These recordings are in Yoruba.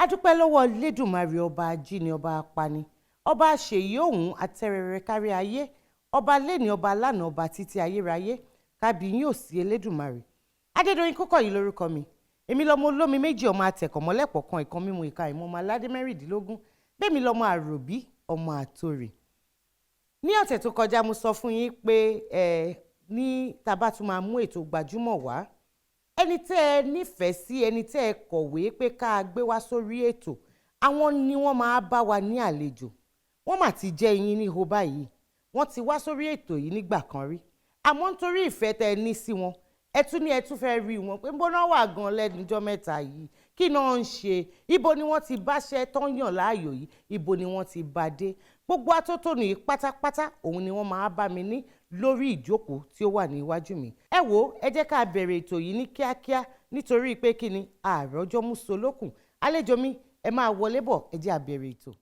adúpẹ́ lọ́wọ́ Elédùmarè ọba ajíni ọba apani ọba àṣeyí òun àtẹrẹrẹ kárí ayé ọba lẹ́ni ọba lánà ọba títí ayérayé kábíyín òsì Elédùmarè. Adédoyin Kúkọ̀yí lórúkọ mi, èmi lọmọ olómi méjì ọmọ atẹ̀kọ̀mọ́lẹ́pọ̀ kan ìkan mímu ìka ìmọ̀ ọmọ aládé mẹ́rìndínlógún bẹ́ẹ̀mi lọmọ àròbí ọmọ àtòrè. Ní ọ̀sẹ̀ tó kọjá mo sọ fún yín pé ní tábà tún máa mú ètò gbajúmọ̀ wá, ẹni tẹ́ ẹ nífẹ̀ẹ́ sí, ẹni tẹ́ ẹ kọ̀wé pé ká gbé wá sórí ètò, àwọn ni wọ́n máa bá wa ní àlejò. Wọ́n mà ti jẹ́ yín níhò báyìí, wọ́n ti wá sórí ètò yìí nígbà kan rí, àmọ́ nítorí ìfẹ́ tẹ́ ẹ ní sí wọn, ẹ tún fẹ́ rí wọn pé bó náà wà gan lẹ́nujọ́ mẹ́ta yìí, kí náà ń ṣe, ibo ni wọ́n ti báṣẹ́ tán yàn láàyò yìí, ibo ni wọ́n ti bá dé. Gbogbo atótónu yìí pátápátá òun ni wọ́n máa bá mi ní lórí ìjókòó tí ó wà ní iwájú mi. Ẹ wò, ẹ jẹ́ ká bẹ̀rẹ̀ ètò yìí ní kíákíá nítorí pé kí ni àròjọ mú solókùn. Àlejò mi, ẹ máa wọlé bọ̀, ẹ jẹ́ á bẹ̀rẹ̀ ètò.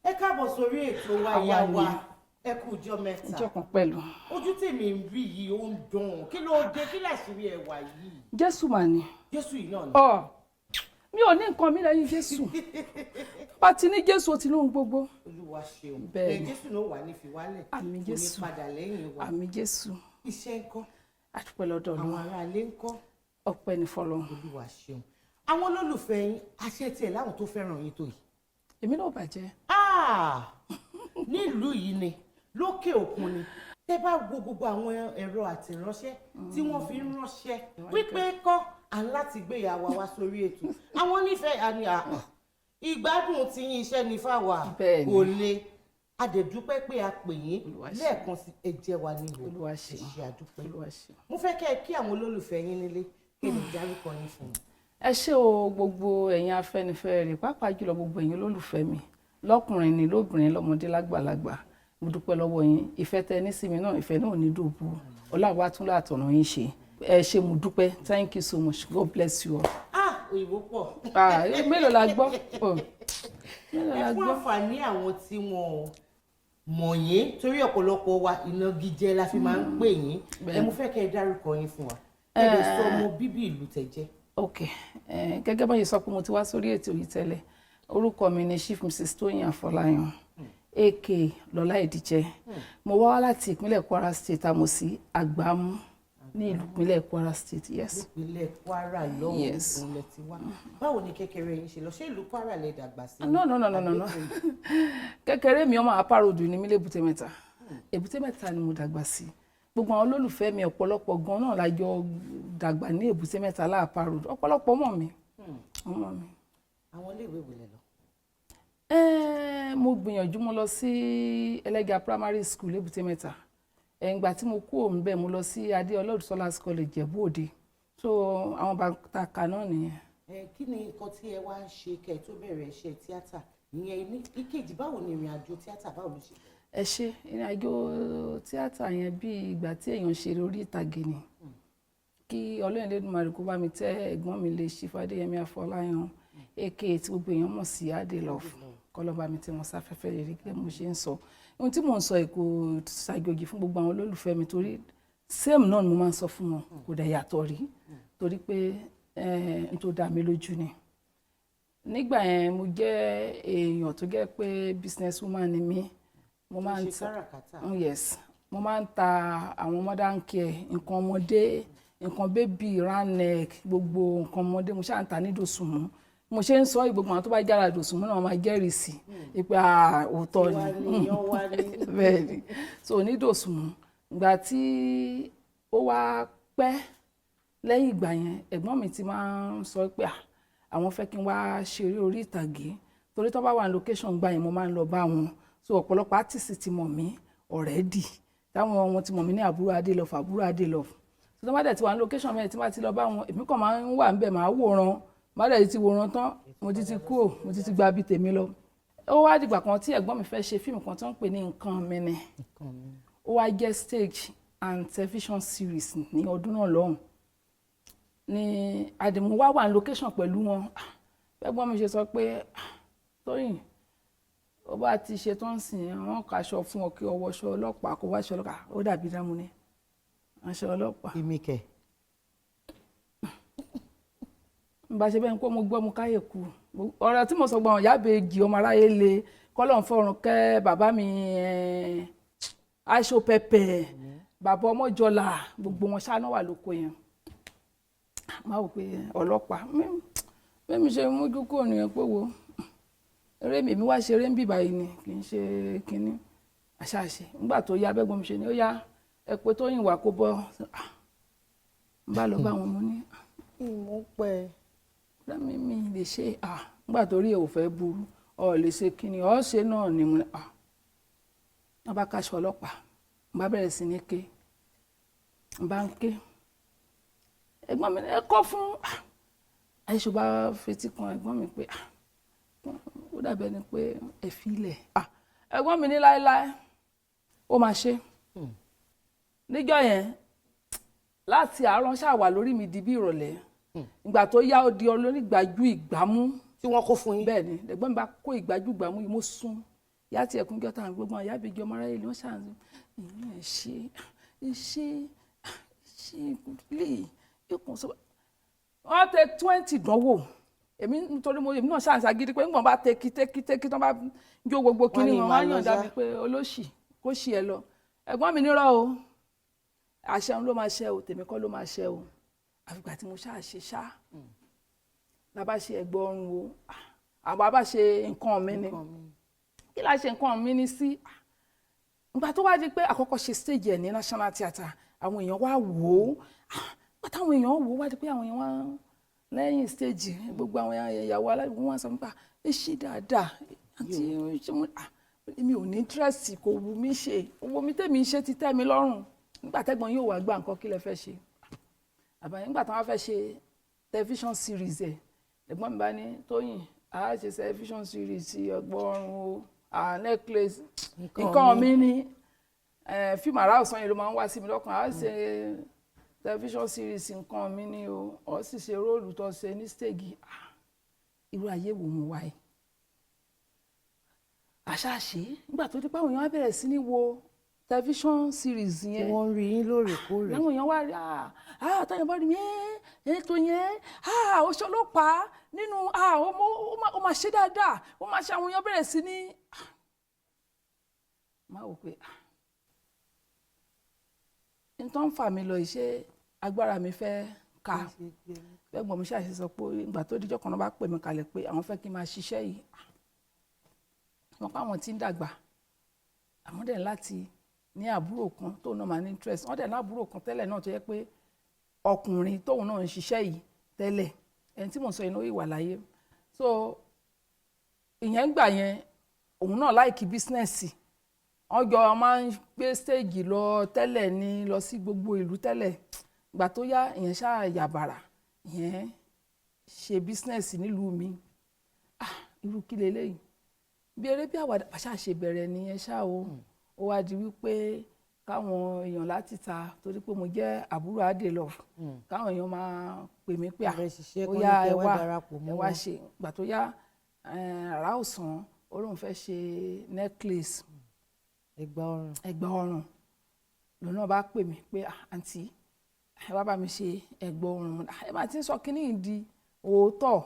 Ẹ káàbọ̀ sórí ètò wa ìyá wa, ẹ kú ọjọ́ mẹ́ta. Ọjọ́ kan pẹ̀lú. Ojú tèmi ń rí yìí ó ń dùn, kí ló dé, kí láṣìírí ẹwà yìí? Jésù mà ni. Jésù yìí náà ni. Mi ò ní nǹkan mi lẹ́yìn Jésù. Bá ti ní Jésù ó ti lóhun gbogbo. Olúwa ṣeun. Bẹ́ẹ̀ni. Jésù náà wà ní fiwálẹ̀. Àmín Jésù. Kò ní padà lẹ́yìn wa. Àmín Jésù. Iṣẹ́ ńkọ́? Àdúpẹ́ lọ́dọ̀ Àwọn Ọlọ́run. ará ilé ńkọ́? Ọpẹ́ ni fọ́lọ́run. Olúwa ṣeun. Àwọn olólùfẹ́ yín, àṣẹ tiẹ̀ láwọn tó fẹ́ràn yín tó yìí. Èmi náà bàjẹ́. Nílùú yìí ni, lókè òkun ni, tẹ́ bá wo gbogbo àwọn ẹ̀rọ àtìránṣẹ́ tí wọ́n fi ń ránṣẹ́ wípé kọ́ à ń láti gbé ìyàwó wa sórí ètò. Àwọn nífẹ̀ẹ́ àní ìgbádùn tí yín iṣẹ́ ní fáwa kò le. Adẹ̀dúpẹ́ pé a pè yín lẹ́ẹ̀kan sí ẹ̀jẹ̀ wa nílò. Olúwa ṣe. Ṣe àdúpẹ́. Olúwa ṣe. Mo fẹ́ kẹ́ ẹ kí àwọn olólùfẹ́ yín nílé kí ẹ lè dárúkọ yín fún mi. Ẹ ṣé o gbogbo ẹ̀yin afẹ́nifẹ́re, pàápàá jùlọ gbogbo ẹ̀yin olólùfẹ́ mi. Lọ́kùnrin ni, lóbìnrin, lọ́mọdé, lágbàlagbà. Mo dúpẹ́ lọ́wọ́ yín. Ìfẹ́ tẹ́ ní sí mi náà, ìfẹ́ náà ò ní dòbu. Ọlọ́run wá tún látọ̀nà yín ṣe. Ẹ ṣé mo dúpẹ́. Thank you so much. God bless you all. Òyìnbó pọ̀. Mélòó la gbọ́? Ẹ fún àǹfààní àwọn tí wọ́n mọ̀ yín torí ọ̀pọ̀lọpọ̀ wa ìnagijẹ la fi máa ń pè yín. Mo fẹ́ kẹ́ ẹ dárúkọ yín fún wa. Ẹ lè sọ ọmọ bíbí ìlú tẹ́ jẹ́. Ok, gẹ́gẹ́ bá yìí sọ pé mo ti wá sórí ètò yìí tẹ́lẹ̀, orúkọ mi ni Chief Mrs. TOYIN AFOLAYAN a.k.a Lola Idije. Mo wá láti ìpínlẹ̀ Kwara State, àmọ́ sí Gbajumo ní ìlú ìpínlẹ̀ Kwara State. Yes. Ìpínlẹ̀ Kwara lọ́wọ́ ìpínlẹ̀ ti wá. Báwo ni kékeré yín ṣe lọ? Ṣé ìlú Kwara lè dàgbà sí? No. Kékeré mi ọmọ Àpárodù ni mí l'Èbúté Mẹ́ta. Èbúté Mẹ́ta ni mo dàgbà sí. Gbogbo àwọn olólùfẹ́ mi ọ̀pọ̀lọpọ̀ gan náà la jọ dàgbà ní Èbúté Mẹ́ta l'Àpárodù. Ọ̀pọ̀lọpọ̀ mọ̀ mi. Àwọn ilé ìwé wo lẹ lọ? Mo gbìyànjú mo lọ sí Ẹlẹ́gà Primary School l'Èbúté Mẹ́ta. Ìgbà tí mo kúrò ńbẹ̀ mo lọ sí Adéọlá Òdùsọ́lá College Ìjẹ̀bú Òde. So àwọn bàtàkà náà nìyẹn. Kí ni nǹkan tí ẹ wá ń ṣe kẹ́ ẹ tó bẹ̀rẹ̀ iṣẹ́ tíátà? Ìyẹn ní ìkejì, báwo ni ìrìn àjò tíátà báwo ló ṣe? Ẹ ṣé, ìrìn àjò tíátà yẹn bí ìgbà tí èèyàn ṣeré orí ìtàgé ni. Kí Ọlọ́run Elédùmarè kó bá mi tẹ́ ẹ̀gbọ́n mi lè Chief Adéyẹmí Afọláyan a.k.a tí gbogbo èèyàn mọ̀ sí Adélove. Kọ́lọ́ bá mi tẹ́ wọn sáfẹ́fẹ́ rere gẹ́gẹ́ mo ṣe ń sọ. Ohun tí mò ń sọ kò ṣàjòjì fún gbogbo àwọn olólùfẹ́ mi torí same náà ni mo máa ń sọ fún wọn, kò dẹ̀ yàtọ̀ rí torí pé n tó dá mi lójú ni. Nígbà yẹn mo jẹ́ èèyàn tó jẹ́ pé business woman ni mí. Mo máa ń ta yes, mo máa ń ta àwọn modern care, nǹkan ọmọdé, nǹkan baby, round neck, gbogbo nǹkan ọmọdé mo ṣáà ń ta ní Dòsùnmú. Mo ṣe ń sọ gbogbo àwọn tó bá jára Dòsùnmú náà máa jẹ́rìí sí pé òótọ́ ni. Bẹ́ẹ̀ ni. So ní Dòsùnmú, ìgbà tí ó wá pẹ́ lẹ́yìn ìgbà yẹn, ẹ̀gbọ́n mi ti máa ń sọ pé àwọn fẹ́ kí n wá ṣeré orí ìtàgé torí tó bá wà ní location gbà yẹn mo máa ń lọ bá wọn. so ọ̀pọ̀lọpọ̀ artist ti mọ̀ mí already táwọn wọn ti mọ̀ mí ní àbúrò Adélọ́fù so tó má dẹ̀ ti wà ní location mẹ́rin tí má ti lọ bá wọn èmi kàn máa ń wà níbẹ̀ máa wòran má dẹ̀ ti wòran tán mo ti kú ò mo ti gba bí tèmi lọ. Ó wá dìgbà kan tí ẹ̀gbọ́n mi fẹ́ ṣe fíìmù kan tó ń pè ní Nǹkan Mi Ni ó wá jẹ́ stage and television series ní ọdún náà lọ́hùn ni àdìmú wá wà ní location pẹ̀lú wọn ẹ̀gbọ́n mi ṣe sọ pé Tóyìn ó bá ti ṣe tó ń sìn àwọn kaṣọ fún ọ kí ọwọ́ aṣọ ọlọ́pàá kó wá aṣọ ọlọ́pàá ó dàbí dámú ni aṣọ ọlọ́pàá. ìmìkẹ́. n bá ṣe bẹ́ẹ̀ ni pé mo gbọ́ mo káyè kú ọ̀rọ̀ tí mo sọ gbọ́n Ìyábẹ̀jì ọmọ aráyé le kọ́lọ́n fọ́run kẹ́ bàbá mi aṣọ pẹpẹ bàbá Ọmọjọlá gbogbo wọn ṣáná wà lóko yẹn máa wò pé ọlọ́pàá mímí ṣe mójú kúrò nìyẹn pé wo eré mi wá ṣeré ń bì báyìí ni kì í ṣe kínní àṣàṣe nígbà tó yá bẹ́gbọ́n mi ṣe ni ó yá ẹ pé Tóyìn wà kó bọ́ n bá lọ bá wọn mo ní. mo pẹ́ mi lè ṣe nígbà tó rí ẹ̀ ò fẹ́ burú ọ lè ṣe kínní ọ ṣe náà ni mo ní wọ́n bá káṣọ ọlọ́pàá n bá bẹ̀rẹ̀ sí ní ké n bá ń ké ẹ̀gbọ́n mi ẹ kọ́ fún àìṣù bá fetí kan ẹ̀gbọ́n mi pé ó dàbẹ̀ ni pé ẹ fi ilẹ̀ ẹ̀gbọ́n mi ní láéláé ó máa ṣe níjọ́ yẹn láti àárọ̀ ṣáà wà lórí mi di bí ìrọ̀lẹ́ ìgbà tó yá ó di olónígbàjú ìgbámú tí wọ́n kó fún yín. bẹ́ẹ̀ ni ẹ̀gbọ́n mi bá kó ìgbájú ìgbámú yìí mo sún yá tí ẹ̀kún gẹ́tà gbogbo àwọn Ìyábẹ̀jì ọmọ aráyé ni wọ́n ṣàǹsì ṣe lè ikùn sọ wọ́n tẹ 20 dánwò èmi nítorí èmi náà ṣàǹsì agídí pé nígbà bá tẹ́kí tán bá jó gbogbo kíní wọn wọ́n yànjá mi pé olóṣì kó ṣì ẹ lọ ẹ̀gbọ́n mi nírọ̀ o àṣẹ ló máa ṣe o tèmi kọ́ ló máa ṣe o àfìgbà tí mo ṣáàṣe ṣá la bá ṣe ẹ̀gbọ́n ọrùn o àbá bá ṣe nǹkan mi ni kí la ṣe nǹkan mi ni sí ìgbà tó wá di pé àkọ́kọ́ ṣe stage ẹ̀ ní National Theatre àwọn èèyàn wá wò ó pátá àwọn èèyàn wò ó wá di pé àwọn èèyàn wá lẹ́yìn stage gbogbo àwọn ìyàwó aláìwọ̀n wọn sọ nípa ẹ ṣe dáadáa àti èmi ò ní interest kò wù mí ṣe owó mi tèmi ṣe ti tẹ́ mi lọ́rùn nígbà tẹ́gbọ́n yóò wá gbà nǹkan kí lẹ fẹ́ ṣe àbáyé nígbà táwọn fẹ́ ṣe television series ẹ̀ ẹ̀gbọ́n mi bá ní Tóyìn a ṣe television series ọgbọ́n ọrùn o necklace nǹkan mi ní fíìmù àrà ọ̀sán yẹn ló máa ń wá sí mi lọ́kàn a ṣe television series nǹkan mi ní o ọ sì ṣe róòlù tó ṣe ní stage irú ayé wo mo wáyé àṣàṣe nígbà tó dé pé àwọn èèyàn á bẹ̀rẹ̀ sí ní wo television series yẹn wọ́n rí yín lóòrèkóòrè láwọn èèyàn wá rí àtàyàn bá rí mi ètò yẹn oṣù ọlọ́pàá nínú ó máa ṣe dáadáa ó máa ṣe àwọn èèyàn bẹ̀rẹ̀ sí ní máa wò pé n tó ń fà mí lọ ìṣe agbára mi fẹ́ ká ẹ̀gbọ́n mi ṣàṣì sọ pé ìgbà tó díjọ́ kan náà bá pè mí kalẹ̀ pé àwọn fẹ́ kí n máa ṣiṣẹ́ yìí wọn pa àwọn tí ń dàgbà àmọ́ dẹ̀ láti ní àbúrò kan tóun náà máa ní interest wọ́n dẹ̀ ní àbúrò kan tẹ́lẹ̀ náà tó yẹ pé ọkùnrin tóun náà ń ṣiṣẹ́ yìí tẹ́lẹ̀ ẹni tí mò ń sọ yìí ló wà láyé so ìyẹn gbà yẹn òun náà láìkí bísínẹ́sì wọ́n jọ máa ń gbé stage lọ tẹ́lẹ̀ ní lọ sí gbogbo ìlú tẹ́lẹ̀ ìgbà tó yá ìyẹn ṣáà yàbàrà ìyẹn ṣe bísínẹ́sì nílùú mi irú kí leléyìí bí eré bí àwàdà ṣáà ṣe bẹ̀rẹ̀ nìyẹn ṣáà o ó wá di wípé káwọn èèyàn láti ta torí pé mo jẹ́ àbúrò Adélọ́fù káwọn èèyàn máa pè mí pé ó yá ẹ wá ṣe ìgbà tó yá àrà ọ̀sán ó lóun fẹ́ ṣe necklace ẹ̀gbà ọrùn lòun bá pè mí pé àǹtí ẹ wá bá mi ṣe ẹ̀gbà ọrùn ẹ máa ti ń sọ kínní ìdí òótọ́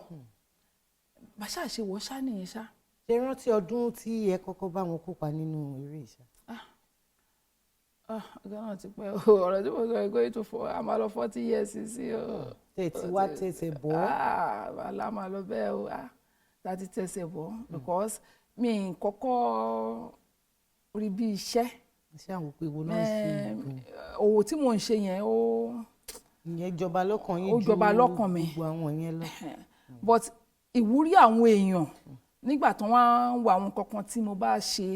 bá ṣáà ṣe wọ́ ṣá nìyẹn ṣá. ṣe rántí ọdún tí ẹ kọ́kọ́ bá wọn kópa nínú eré ìṣá. ọ̀gá náà ti pẹ́ ọ̀rọ̀ tí mo sọ ẹ̀ going to a máa lọ 40 years sí o. tẹ̀tí wá tẹ̀sẹ̀ bọ́. àlá máa lọ bẹ́ẹ̀ o láti tẹ̀sẹ̀ bọ́ because mi kọ́kọ́ rí bí iṣẹ́. iṣẹ́ àwọn òpè wo náà ṣe ìgbọ̀n. òwò tí mò ń ṣe yẹn ó. ìyẹn jọba lọ́kàn yín ju gbogbo àwọn yẹn lọ. but ìwúrí àwọn èèyàn nígbà tí wọ́n ń wo àwọn kankan tí mo bá ṣe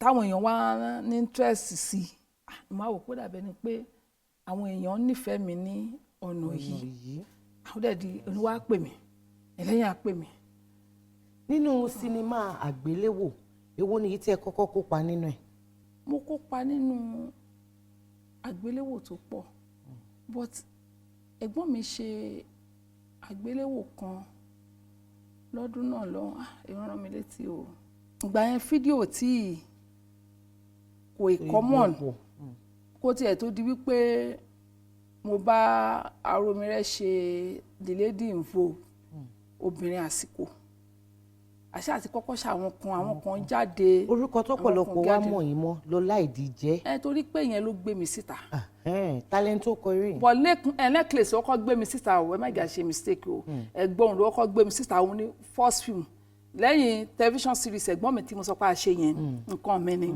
táwọn èèyàn wá ní interest sí máa wò kó dàbẹ́ ni pé àwọn èèyàn nífẹ̀ẹ́ mi ní ọ̀nà yìí àwọn dẹ̀dí oníwà pè mí ẹlẹ́yìn á pè mí. nínú sinimá àgbéléwò èwo ni tí ẹ kọ́kọ́ kópa nínú ẹ̀? mo kópa nínú àgbéléwò tó pọ̀ but ẹ̀gbọ́n mi ṣe àgbéléwò kan lọ́dún náà lọ́wọ́ ìrànràn mi létí o ìgbà yẹn fídíò tí kò common kó tiẹ̀ tó di wípé mo bá Aromire ṣe the lady in vogue obìnrin àsìkò àṣà àti kọ́kọ́ ṣe àwọn kan jáde. orúkọ tó pọ̀lọpọ̀ wá mọ̀ yín mọ́ Lola Idije. Torí pé yẹn ló gbé mi síta. talent tó kọrin. but necklace ó kọ́ gbé mi síta o ẹ má jà ṣe mistake o ẹ̀gbọ́n ló kọ́ gbé mi síta òun ní first film lẹ́yìn television series ẹ̀gbọ́n mi tí mo sọ pé a ṣe yẹn nǹkan mi ni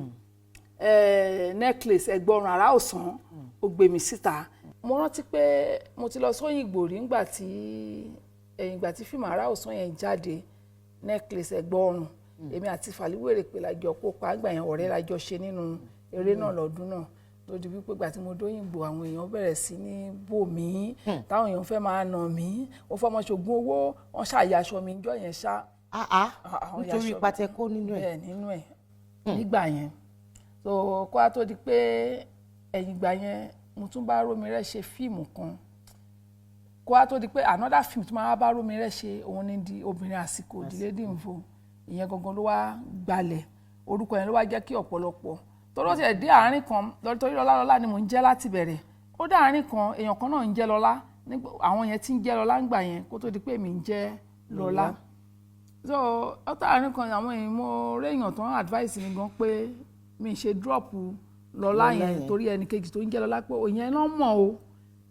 necklace ẹ̀gbọ́n ara ọ̀sán ó gbé mi síta. mo rántí pé mo ti lọ sóyìnbó rí nígbà tí fíìmù ara ọ̀sán yẹn jáde necklace ẹ̀gbọ́n ọrùn èmi àti Fàlíwèrè pé lájọ kópa àgbà yẹn ọ̀rẹ́ lájọ ṣe nínú eré náà lọ́dún náà tó di wípé gbà tí mo dóyìnbó àwọn èèyàn bẹ̀rẹ̀ sí ní bò mí táwọn èèyàn fẹ́ máa nà mí ó fọmọ ṣògùn owó wọn ṣàyàṣọ mi jọ yẹn ṣá. nítorí pàtẹ́kọ́ nínú ẹ̀. bẹ́ẹ̀ nínú ẹ̀ nígbà yẹn so kó a tó di pé ẹ̀yìn ìgbà yẹn mo tún bá Aromire ṣe fíìmù kan kó a tó di pé another film tí máa bá Aromire ṣe òun ní di obìnrin àsìkò the lady in vogue ìyẹn gangan ló wá gbalẹ̀ orúkọ yẹn ló wá jẹ́ kí ọ̀pọ̀lọpọ̀ torí ó ti ẹ̀ dé àárín kan torí Lọ́lá ni mò ń jẹ́ láti bẹ̀rẹ̀ ó dé àárín kan èèyàn kan náà ń jẹ́ Lọ́lá àwọn yẹn tí ń jẹ́ Lọ́lá ń gbà yẹn kó tó di pé èmi ń jẹ́ Lọ́lá so ó tó àárín kan àwọn èèyàn mo réèyàn tó ń advice mi gan pé mi ṣe drop Lọ́lá yẹn torí ẹnì kejì tó ń jẹ́ Lọ́lá pé òyìn náà mọ̀ o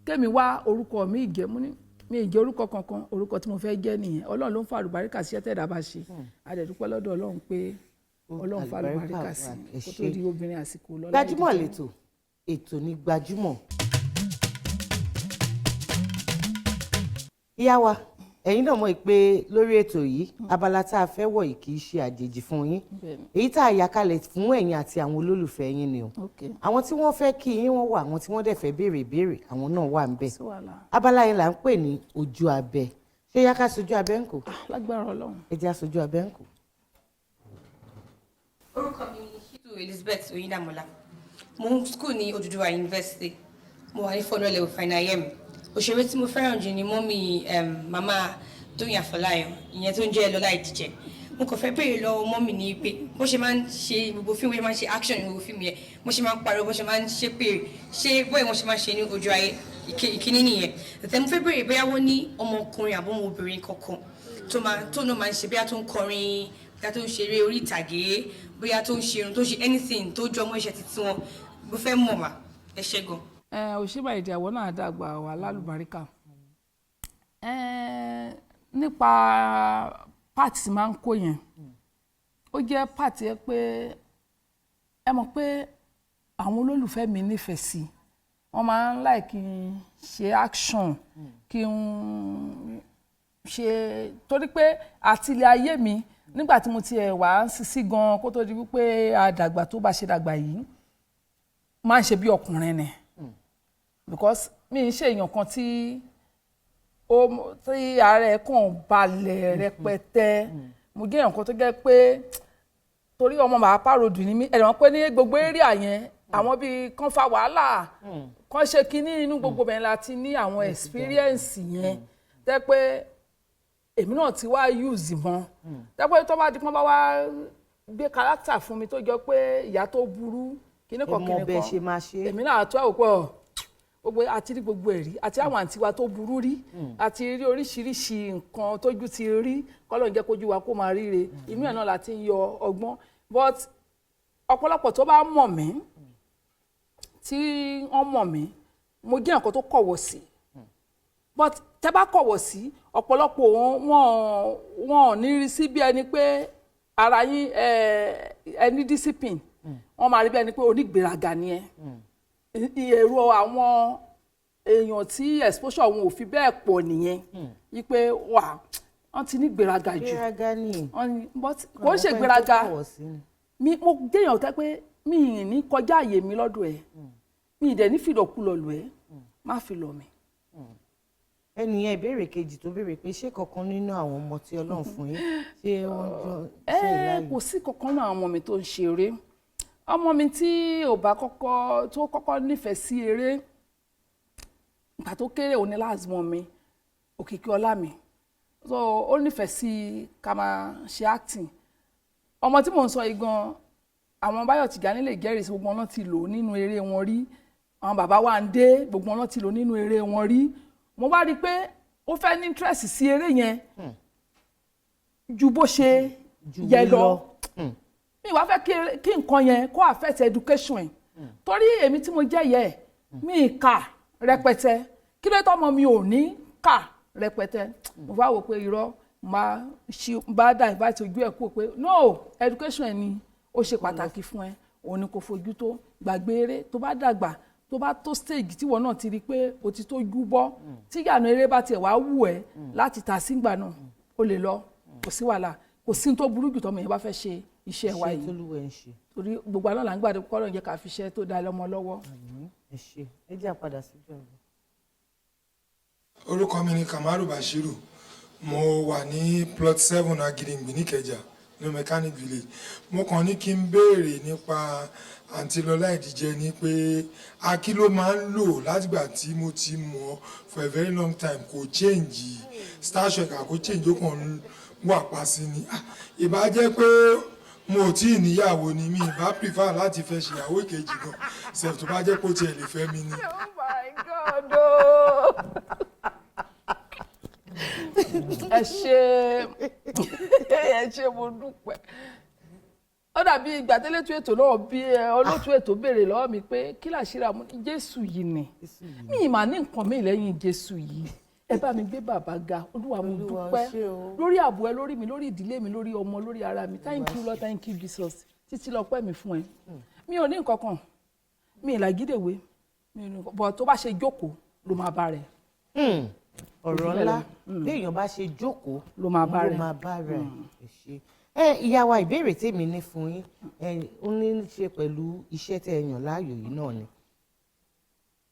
kémi wá orúkọ mi ìjẹ́ mú ní mi ìjẹ́ orúkọ kankan orúkọ tí mo fẹ́ jẹ́ nìyẹn Ọlọ́run ló ń fa àlùbáríkà sí ẹ̀tẹ̀dá bá ṣe adẹ̀dúpẹ́ lọ́dọ̀ Ọlọ́run pé Ọlọ́run fa àlùbáríkà sí kó tó di obìnrin àsìkò Lọ́lá. Gbajúmọ̀ lẹ́tọ̀ ètò ní Gbajúmọ̀. ìyá wa ẹ̀yin náà mọ̀ pé lórí ètò yìí abala tá a fẹ́ wọ̀ yìí kì í ṣe àjèjì fún yín èyí tá a yà kalẹ̀ fún ẹ̀yin àti àwọn olólùfẹ́ yín ni o àwọn tí wọ́n fẹ́ kí yín wọ́n wà àwọn tí wọ́n dẹ̀ fẹ́ béèrè ìbéèrè àwọn náà wà ń bẹ̀ abala yẹn là ń pè ní ojú abẹ ṣé yá ká sojú abẹ ń kò. lágbára Ọlọ́run. ẹ jẹ́ aṣojú abẹ ń kò. orúkọ mi ni Shitu Elizabeth Oyindamola mo ń school ní Odùduwà University mo wà ní 400 level final year mi òṣèré tí mo fẹ́ràn jù ni mọ́mì màmá TOYIN AFOLAYAN ìyẹn tó ń jẹ́ Lola Idije mo kàn fẹ́ béèrè lọ́wọ́ mọ́mì ní pé bó ṣe máa ń ṣe gbogbo fíìmù yẹn máa ń ṣe action ní gbogbo fíìmù yẹn bó ṣe máa ń pariwo bó ṣe máa ń ṣe pé ṣé bóyá wọ́n ṣe máa ń ṣe ní ojú ayé ìkíní nìyẹn tẹ̀tẹ̀ mo fẹ́ béèrè bóyá wọ́n ní ọmọkùnrin àbọ̀ ọmọbìnrin kankan tó náà máa ń ṣe bóyá tó ń kọrin bóyá tó ń ṣeré orí ìtàgé bóyá tó ń ṣe irun tó ṣe anything tó jọ ọmọ iṣẹ́ títí wọn mo fẹ́ mọ̀ wá ẹ ṣé gan. òṣìbà èdè àwọn náà dàgbà wà lálùbáríkà nípa pàtì tí máa ń kó yẹn ó jẹ́ pàtì ẹ pé ẹ mọ̀ pé àwọn olólùfẹ́ mi nífẹ̀ẹ́ sí wọ́n máa ń like kí n ṣe action kí n ṣe torí pé àti ilé ayé mi nígbà tí mo ti ẹ̀ wá ń sisi gan kó tó di wípé àdàgbà tó bá ṣe dàgbà yìí máa ń ṣe bí ọkùnrin ni because mi ń ṣe èèyàn kan tí ara ẹ̀ kàn balẹ̀ rẹpẹtẹ mo jẹ́ èèyàn kan tó jẹ́ pé torí ọmọ bàbá pàròdù ni mí ẹ̀rọ pé ní gbogbo area yẹn àwọn bíi kan fa wàhálà kan ṣe kínní inú gbogbo bẹ̀rẹ̀ láti ní àwọn experience yẹn tẹ́ pé èmi náà ti wá use mọ́ tẹ́ pé tó bá di pọ́n bá wá gbé character fún mi tó jọ pé ìyá tó burú kíní kan èmi náà tó àwòpọ̀ gbogbo àti rí gbogbo ẹ̀rí àti àwọn àǹtí wa tó burú rí àti rí oríṣiríṣi nǹkan tójú ti rí kọ́lọ́n jẹ́ kójú wa kó máa ríre inú ẹ̀ náà la ti ń yọ ọgbọ́n but ọ̀pọ̀lọpọ̀ tó bá mọ̀ mí tí wọ́n mọ̀ mí mo jẹ́ nǹkan tó kọ̀wọ̀ sí but tẹ́ bá kọ̀wọ̀ sí ọ̀pọ̀lọpọ̀ wọn ò ní rí sí bí ẹni pé ara yín ẹni discipline wọ́n máa rí bí ẹni pé onígbèraga ni ẹ èrò àwọn èèyàn tí exposure wọn ò fi bẹ́ẹ̀ pọ̀ nìyẹn yí pé wà wọ́n ti ní gbèraga jù gbèraga ni but kò ń ṣe gbèraga mo déyàn tẹ́ pé mi ì ní kọjá àyè mi lọ́dọ̀ ẹ̀ mi ì dẹ̀ ní fìlọ̀kulọ̀ lù ẹ́ má fi lọ̀ mí. ẹnìyẹn ìbéèrè kejì tó béèrè pé ṣé kankan nínú àwọn ọmọ tí Ọlọ́run fún yín ṣé wọ́n jọ ṣe ìláyè. kò sí kankan náà àwọn ọmọ mi tó ń ṣe eré ọmọ mi tí ò bá kọ́kọ́ nífẹ̀ẹ́ sí eré ìgbà tó kéré òní láàzmọ́ mi òkìkí ọlá mi so ó nífẹ̀ẹ́ sí ká máa ṣe acting ọmọ tí mò ń sọ yìí gan àwọn Báyọ̀ Tìjání lè jẹ́rìí sí gbogbo wọn ti lò nínú eré wọn rí àwọn bàbá wa ń dé gbogbo wọn ti lò nínú eré wọn rí mo wá rí i pé ó fẹ́ ní interest sí eré yẹn ju bó ṣe yẹ lọ mi wá fẹ́ kí nǹkan yẹn kó affect education ẹ̀ torí èmi tí mo jẹ́ yẹ mi kà rẹpẹtẹ kí ló tọ́mọ mi ò ní kà rẹpẹtẹ mo bá wò pé irọ́ bá dà ìbáṣe ojú ẹ̀ kú pé no education ẹ̀ ni ó ṣe pàtàkì fún ẹ òun ni kò fojú tó gbàgbé eré tó bá dàgbà tó bá tó stage tí wọn náà ti rí i pé o ti tó jú bọ́ tí ìyànà eré bá tiẹ̀ wá wù ẹ́ láti ta sígbà náà o lè lọ kò sí wàhálà kò sí tó burú jù tọ́mọ yẹn bá fẹ́ ṣe iṣẹ́ wa yìí torí gbogbo àná là ń gbàdúrà kọ́ ló ń jẹ́ ká fi iṣẹ́ tó dá lọ́mọ lọ́wọ́. ẹ ṣe ẹ jẹ́ àpadà síjọ́ rẹ̀. orúkọ mi ni Kamaru Bashiru mo wà ní plot 7 Agirigbi níkẹjà ní mechanic village mo kàn ní kí n béèrè nípa àǹtí Lọlá Ìdíjẹ ni pé akí ló máa ń lò látìgbà tí mo ti mọ̀ for a very long time kò change star striker kò change ó kàn wà pa sí ni ìbá jẹ́ pé mo ò tí ì níyàwó ni mi ìbá prefer láti fẹ́ ṣìyàwó ìkejì gan sef tó bá jẹ́ pé ó tiẹ̀ lè fẹ́ mi ni. Oh my God o. ẹ ṣe mo dúpẹ́ ó dàbí ìgbà tẹ́lẹ̀tú ètò náà bí olóòtú ètò béèrè lọ́wọ́ mi pé kí làṣírí àmú Jésù yìí ni mi ì máa ní nǹkan mi lẹ́yìn Jésù yìí ẹ bá mi gbé bàbá ga Olúwa mo dúpẹ́ lórí ààbò ẹ lórí mi lórí ìdílé mi lórí ọmọ lórí ara mi thank you Lord thank you Jesus títí lọ pẹ́ mi fún ẹ mi ò ní nǹkan kan mi ì làgídèwé bọ̀ tó bá ṣe jókòó ló máa bá rẹ̀. ọ̀rọ̀ ńlá béèyàn bá ṣe jókòó ló máa bá rẹ̀ ṣe. ìyá wa ìbéèrè tèmi ní fún yín ó ní í ṣe pẹ̀lú iṣẹ́ tẹ́ ẹ yàn láàyò yìí náà ni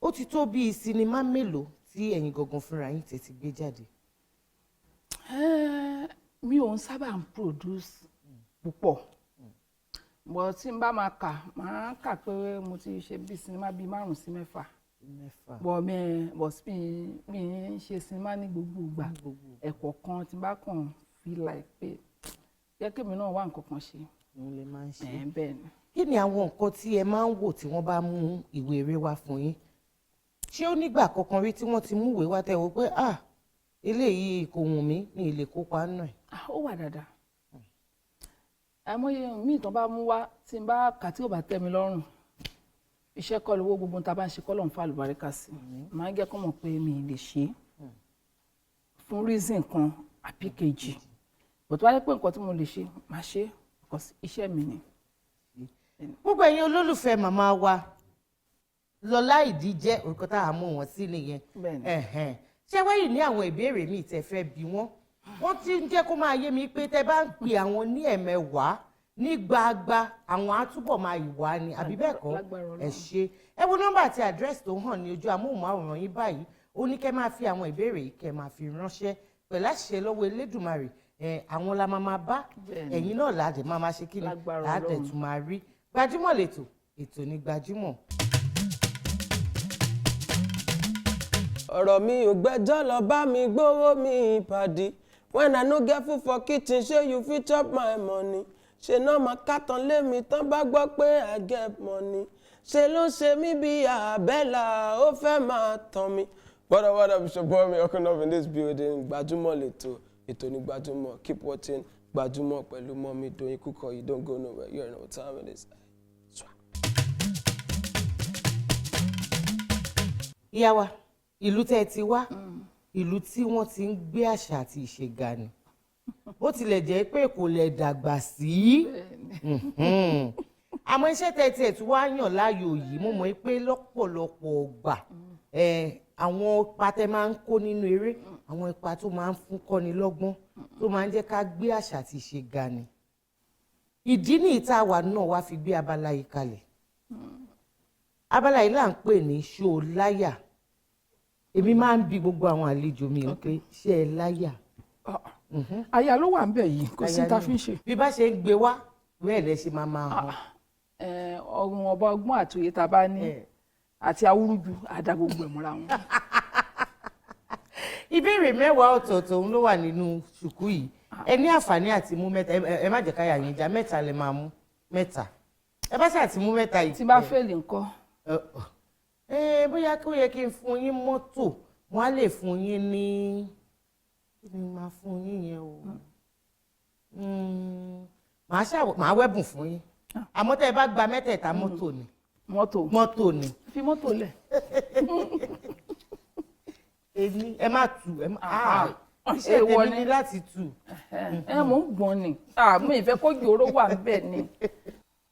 ó ti tó bíi sinimá mélòó tí ẹ̀yin gangan fúnra yín tẹ́ ti gbé jáde. mi ò ń sábà ń produce púpọ̀ bọ̀ tí n bá máa kà pé mo ti ṣe bíi sinimá bíi 5 sí 6 bọ̀ mi ń ṣe sinimá ní gbogbo ìgbà ẹ̀kọ́ kan tí n bá kàn feel like pé jẹ́ kí èmi náà wá nǹkan kan ṣe. òun lè máa ń ṣe bẹ́ẹ̀ ni. kí ni àwọn nǹkan tí ẹ máa ń wò tí wọ́n bá mú ìwé eré wá fún yín ṣé ó nígbà kankan rí tí wọ́n ti mú ìwé wá tẹ́ wò pé eléyìí kò wùn mí mi ì lè kópa nù ẹ̀. ó wà dáadáa àìmọye míì tán bá mú wá tí n bá kà tí ò bá tẹ́ mi lọ́rùn iṣẹ́ kọ́ lówó gbogbo tá a bá ń ṣe kọ́ lọ́n fa àlùbáríkà sí máa ń jẹ́ kó mọ̀ pé mi ì lè ṣe fún reason kan àbí kejì bó tó wá dé pé nǹkan tí mo lè ṣe máa ṣe because iṣẹ́ mi ni. gbogbo ẹ̀yin olólùfẹ́ màmá wa Lọlá Ìdíjẹ orúkọ tá a mú wọn sí nìyẹn ṣé wáyé ní àwọn ìbéèrè míì tẹ́ fẹ́ bí wọ́n ti ń jẹ́ kó máa yé mi pé tẹ́ bá ń pè àwọn ní ẹ̀mẹ́wàá ní gbagba àwọn àtúbọ̀ máa ìwà ni àbí bẹ́ẹ̀ kọ́ ẹ ṣe ẹ wo nọ́mbà àti àdírẹ́sì tó hàn ní ojú amóhùnmáwòrán yín báyìí ó ní kẹ́ máa fi àwọn ìbéèrè yìí kẹ́ máa fi ránṣẹ́ pẹ̀lú àṣìṣe lọ́wọ́ Elédùmarè àwọn la máa bá ẹ̀yin náà láàdẹ̀ máa ṣe kí ni láàdẹ̀ tún máa rí Gbajúmọ̀ lẹ́tọ̀ ètò ní Gbajúmọ̀. ọ̀rọ̀ mi ò gbẹ́jọ́ lọ bá mi gbówó mi pàdé when I no get food for kitchen ṣé you fit chop my money ṣe náà máa kàtàn lé mi tán bá gbọ́ pé I get money ṣe ló ń ṣe mí bí àbẹ́là ó fẹ́ máa tàn mí. What up, it's your boy me Okunov up in this building. Gbajúmọ̀ lẹ́tọ̀ ètò ní Gbajúmọ̀ keep watching Gbajúmọ̀ pẹ̀lú mọ́mí Doyin Kúkọ̀ you don't go nowhere you know what time it is. ìyá wa ìlú tẹ́ ẹ ti wá ìlú tí wọ́n ti ń gbé àṣà àti ìṣe ga ni bó tilẹ̀ jẹ́ pé kò lè dàgbà sí àmọ́ iṣẹ́ tẹ́ ẹ tí wá yàn láàyò yìí mo mọ̀ pé lọ́pọ̀lọpọ̀ ọgbà àwọn ipa tẹ́ máa ń kó nínú eré àwọn ipa tó máa ń fún kọ́ni lọ́gbọ́n tó máa ń jẹ́ ká gbé àṣà àti ìṣe ga ni ìdí ní ìta wà náà wá fi gbé abala yìí kalẹ̀. Abala yìí là ń pè ní ṣó láyà. Èmi máa ń bi gbogbo àwọn àlejò mi pé ṣé ẹ láyà? Aya ló wà ń bẹ̀ yìí, kò sí ta fi ń ṣe. Bí bá ṣe ń gbé wá bẹ́ẹ̀ lẹ ṣe máa hàn. Ọ̀run ọba ọgbọ́n àtòyè tá a bá ní àti awúrúju àdá gbogbo ẹ̀ mọ́ra wọn. Ìbéèrè 10 ọ̀tọ̀ọ̀tọ̀ ló wà nínú ṣùkú yìí. Ẹ ní àǹfààní àti mú mẹ́ta, ẹ má jẹ́ ká yà yín já, mẹ́ta lè máa mú mẹ́ta. Ẹ bá ṣáà ti mú mẹ́ta yìí. Tí bá fẹ́ẹ̀lì ńkọ́? Bóyá kó yẹ kí n fún yín mọ́tò, wọ́n á lè fún yín ní kí ni máa fún yín yẹn o. Màá wẹ́bùn fún yín. Àmọ́ tẹ́ ẹ bá gba mẹ́tẹ̀ẹ̀ta mọ́tò ni. Mọ́tò ni. Fi mọ́tò lẹ̀. Ẹ má tù ṣe ìwọ ni láti tù. Mò ń gbọ́n ni. Mo ìfẹ́ kó jòrò wà níbẹ̀ ni.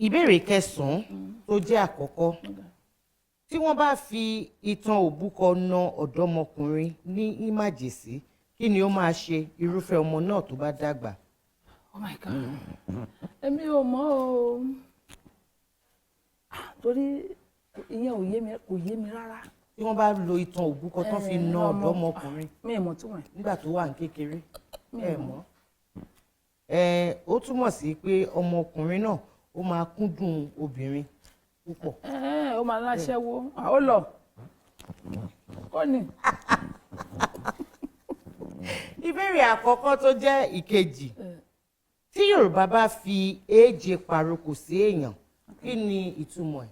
Ìbéèrè 9 tó jẹ́ àkọ́kọ́. Tí wọ́n bá fi ìtàn òbúkọ na ọ̀dọ́mọkùnrin ní ìmàjèsí, kí ni ó máa ṣe irúfẹ́ ọmọ náà tó bá dàgbà? Oh my God. Èmi ò mọ̀ o. Torí ìyẹn kò yé mi rárá. Tí wọ́n bá lo ìtàn òbúkọ tán fi na ọ̀dọ́mọkùnrin mi ò mọ̀ tí wọ́n. nígbà tó wà ní kékeré, ẹ mọ̀. Ó túmọ̀ sí pé ọmọkùnrin náà ó máa kúndùn obìnrin púpọ̀. Ó máa láṣẹ́wó. Ó lọ. Ó ní. Ìbéèrè àkọ́kọ́ tó jẹ́ ìkejì. Tí Yorùbá bá fi èje pàrokò sí èèyàn, kí ni ìtumọ̀ ẹ̀?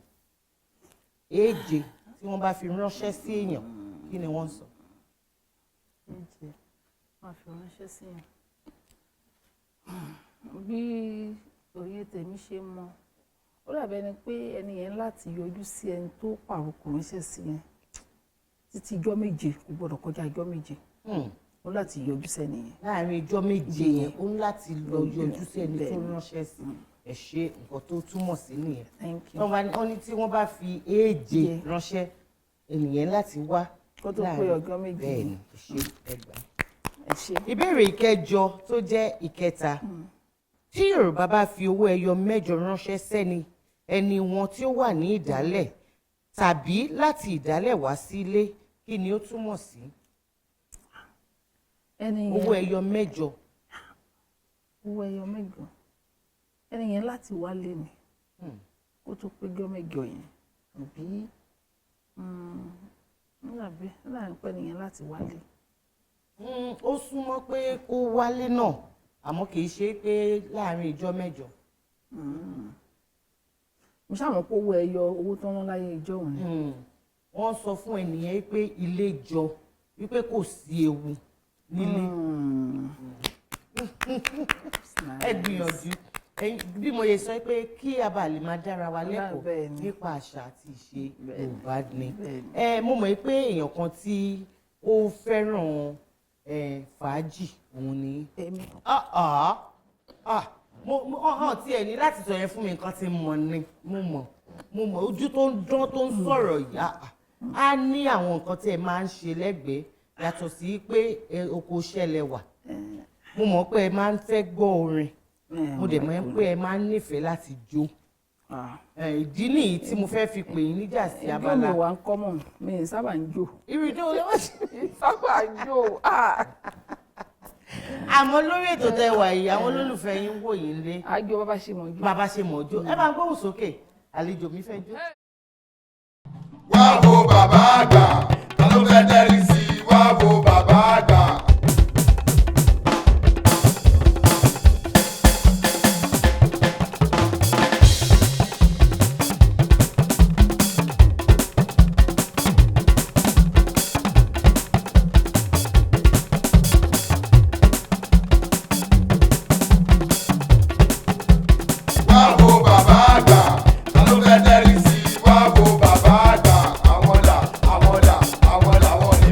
Èje tí wọ́n bá fi ránṣẹ́ sí èèyàn, kí ni wọ́n sọ? Èje wọ́n fi ránṣẹ́ sí èèyàn. Bí òye tèmi ṣe mọ̀, ó dàbí ẹni pé ẹni yẹn láti yọjú sí ẹni tó pàrokò ránṣẹ́ sí yẹn títí ijọ́ méje, kò gbọ́dọ̀ kọjá ijọ́ méje. Ó láti yọjú sẹ́ni yẹn. Láàárín ijọ́ méje yẹn, ó ń láti lọ yọjú sí ẹni tó ránṣẹ́ sí. Ẹ ṣe nǹkan tó túmọ̀ sí nìyẹn. Wọ́n ní tí wọ́n bá fi èje ránṣẹ́ ènìyàn láti wá kó tó pé ọjọ́ méje. Bẹ́ẹ̀ni, ẹ ṣe ẹgbàá. Ìbéèrè ìkẹjọ tó jẹ́ ìkẹta. Tí Yorùbá bá fi owó ẹyọ 8 ránṣẹ́ sẹ́ni ẹni wọn tí ó wà ní ìdálẹ̀ tàbí láti ìdálẹ̀ wá sí ilé, kí ni ó túmọ̀ sí? Owó ẹyọ 8. Owó ẹyọ 8. Ẹni yẹn láti wálé ni kó tó pé ọjọ́ 8 yẹn. Àbí láàrin pẹ́ nìyẹn láti wálé. Ó súnmọ́ pé kó wálé náà, àmọ́ kì í ṣe pé láàrin ijọ́ 8. Mo ṣàmọ̀ pé owó ẹyọ owó tó ń rán láyé ìjọ òun ni. Wọ́n sọ fún ènìyàn pé ilé jọ wípé kò sí ewu nílé. Ẹ gbìyànjú. Bí mo yẹ sọ pé kí a bá lè máa dára wa lẹ́kọ̀ọ́ nípa àṣà àti ìṣe Yorùbá ni. Mo mọ̀ pé èèyàn kan tí ó fẹ́ràn fàájì òun ni. Mo tí ẹ ní láti sọ yẹn fún mi, nǹkan tí mo ní mo mọ̀ ojú tó ń dán tó ń sọ̀rọ̀ yá. A ní àwọn nǹkan tí ẹ máa ń ṣe lẹ́gbẹ̀ẹ́ yàtọ̀ sí pé oko ṣẹlẹ̀ wà. Mo mọ̀ pé ẹ máa ń fẹ́ gbọ́ orin. Mo dẹ̀ mọ̀ pé ẹ máa ń nífẹ̀ẹ́ láti jó. Ìdí nìyí tí mo fẹ́ fi pè yín níjà sí abala. Ẹjọ́ mi wà ń kọ́ mọ̀, mi ì sábà ń jó. Irú ijó wo ló wá sí? Sábà ń jó. Àmọ́ lórí ètò tẹ wà yìí, àwọn olólùfẹ́ yín wò yín lé. Àjọ bàbá ṣe mọ̀ jó. Bàbá ṣe mọ̀ jó. Ẹ bá ń gbóhùn sókè, àlejò mi fẹ́ jó. Wá wo bàbá àgbà, ta ló fẹ́ tẹ́rí sí i? Wá wo bàbá àgbà. Àwọn là, àwọn làwọn ní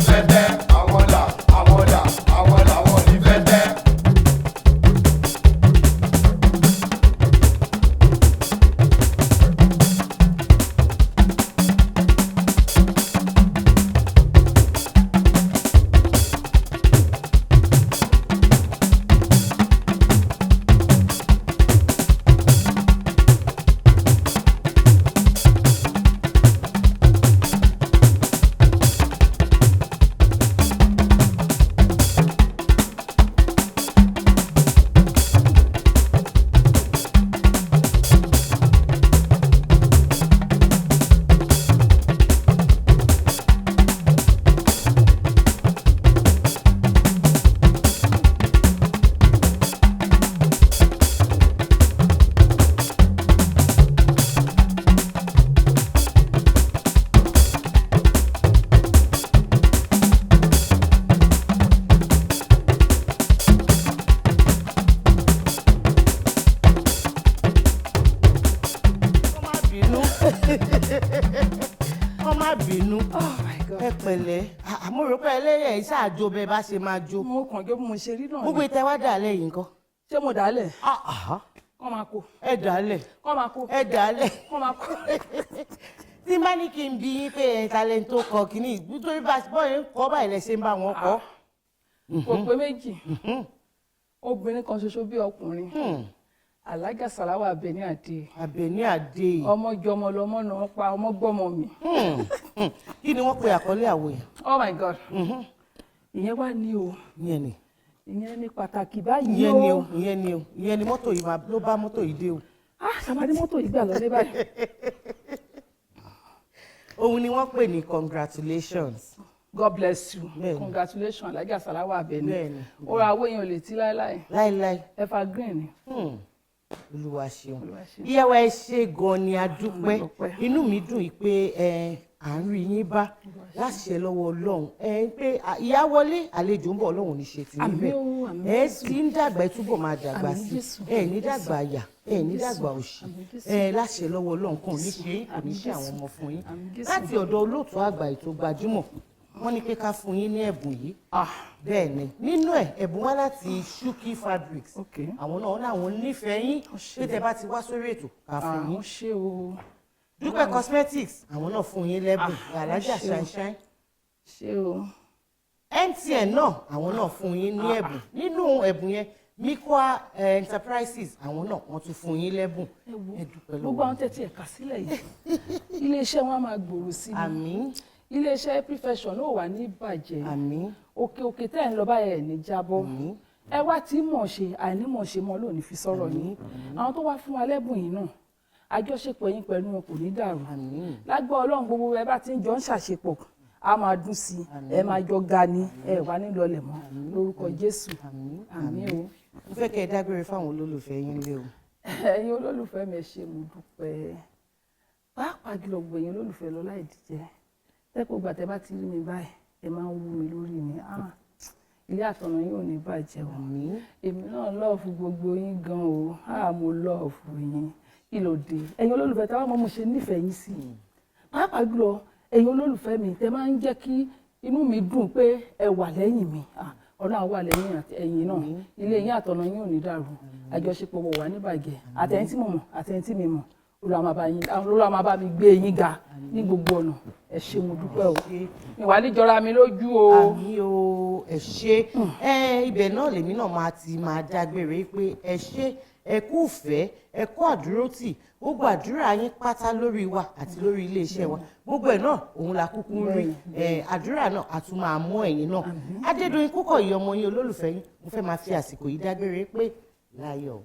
wọ́n má bínú Oh my God. ẹ pẹ̀lẹ́ àmọ́ rò pé ẹlẹ́yẹ̀ iṣẹ́ àjò bẹ́ẹ̀ bá ṣe máa jó Mo kàn jó bí mo ṣe rí náà. gbogbo ìtẹ́wá dàlẹ́ yìí nǹkan. Ṣé mo dálẹ̀? Kọ́ máa kó. ẹ dàlẹ̀ Kọ́ máa kó. ẹ dàlẹ̀ Kọ́ máa kó. tí n bá ní kí n bí yín pé ẹ̀ talent tó kọ kínní nítorí bá bọ́ọ̀lù ń kọ́ báyìí lẹ ṣe ń bá wọn kọ́. Kò pé méjì. Obìnrin kan ṣoṣo bí ọkùnrin. Alájà Sàláwà Àbẹ̀ní Àdé. Àbẹ̀ní Àdé. Ọmọ jọmọ lọmọ náà pa ọmọ gbọ́mọ mi. Kí ni wọ́n pe àkọlé àwo yẹn? Oh my God. Ìyẹn wá ní o. Ìyẹn ni. Ìyẹn ní pàtàkì báyìí ìyẹn ni o ìyẹn ni o ìyẹn ni mọ́tò yìí ló bá mọ́tò yìí dé o. Ṣàmádé mọ́tò yìí gbà lọ́lé báyìí. Òun ni wọ́n pè ní congratulations. God bless you. Bẹ́ẹ̀ni. Congratulations Alájà Sàláwà Àbẹ̀ní. Bẹ́ẹ̀ni. Ó ra owó yẹn ò lè tí láéláé. Láéláé. Evergreen ni. Olúwa ṣeun. Ìyàwó ẹ ṣe gan ni a dúpẹ́. Inú mi dùn yìí pé à ń rí yín bá láṣẹ lọ́wọ́ Ọlọ́run pé ìyá wọlé àlejò ń bọ̀ Ọlọ́run ní ṣe tìyín bẹ́ẹ̀ ti ń dàgbà ẹ túbọ̀ máa dàgbà sí ní dàgbà àyà ní dàgbà òṣì láṣẹ lọ́wọ́ Ọlọ́run kàn ní ṣe yín kò ní ṣe àwọn ọmọ fún yín láti ọ̀dọ̀ olóòtú àgbà ètò Gbajúmọ̀ wọ́n ní pé ká fún yín ní ẹ̀bùn yìí bẹ́ẹ̀ ni nínú ẹ̀bùn wá láti Shuki Fabrics àwọn náà láwọn nífẹ̀ẹ́ yín pé tẹ bá ti wá sórí ètò ká fún yín. Dúpẹ́ Cosmetics àwọn náà fún yín lẹ́bùn Alájà Shine. Ṣé o. MTN náà àwọn náà fún yín ní ẹ̀bùn nínú ẹ̀bùn yẹn Mikwa Enterprises àwọn náà wọ́n tún fún yín lẹ́bùn. Ẹ dúpẹ́ lọ́wọ́. Gbogbo àwọn tẹ̀tí ẹ̀ka sílẹ̀ yìí iléeṣẹ́ wọn á máa gbòòrò sí i. Àmín. Iléeṣẹ́ Profession náà wà ní ìbàjẹ́. Àmín. Òkè tẹ́ ń lọ báyẹn ní jábọ́. Ẹ wá tí mọ̀ ṣe àìnímọ̀ ṣe mọ́ lónìí fi sọ̀rọ̀ yìí. Àwọn tó wá fún wa lẹ́bùn yìí náà àjọṣepọ̀ yín pẹ̀lú wọn kò ní dàrú. Lágbọ́ Ọlọ́run gbogbo ẹ bá ti ń jọ ń ṣàṣepọ̀ a máa dún sí i ẹ máa jọ ga ni ẹ wà nílọlẹ̀ mọ́ lórúkọ Jésù. Àmín o. Mo fẹ́ kẹ́ ẹ dágbére fáwọn olólùfẹ́ yín lé o. Ẹ̀yin olólùfẹ́ mi ẹ ṣé mo dúpẹ́ pàápàá jùlọ gbogbo ẹ̀yin olólùfẹ́ Lola Idije tẹ́pọ̀ gbàtẹ́ bá ti rí mi báyìí ẹ máa ń wú mi lórí mi ilé àtọ̀nà yín ò ní bàjẹ́ o èmi náà lọ́ọ̀fù gbogbo yín gan o mo lọ́ọ̀fù yín kí ló dé ẹ̀yin olólùfẹ́ tí wọ́n mọ̀ mo ṣe nífẹ̀ẹ́ yín sí pàápàá jùlọ ẹ̀yin olólùfẹ́ mi tẹ́ máa ń jẹ́ kí inú mi dùn pé ẹ wà lẹ́yìn mi Ọlọ́run wà lẹ́yìn ẹ̀yin náà ilé yín àtọ̀nà yín ò ní dàrú àjọṣepọ̀ wọ̀ wà níbàjẹ́ àtẹ̀yìn tí mo mọ̀ àtẹ̀yìn tí mi mọ̀ Olúwa máa bá mi gbé yín ga ní gbogbo ọ̀nà ẹ ṣé mo dúpẹ́ o ìwà níjọra mi lójú o. Àmín o ẹ ṣé ibẹ̀ náà lèmi náà máa dágbére pé ẹ ṣé ẹ kú ìfẹ́ ẹ kú àdúrótì gbogbo àdúrà yín pátá lórí wa àti lórí iléeṣẹ́ wa gbogbo ẹ̀ náà òun la kúkú ń rí àdúrà náà a tún máa mú ẹ̀yin náà Adédoyin Kúkọ̀yí ọmọ yín olólùfẹ́ yín mo fẹ́ máa fi àsìkò yìí dágbére pé láyọ̀.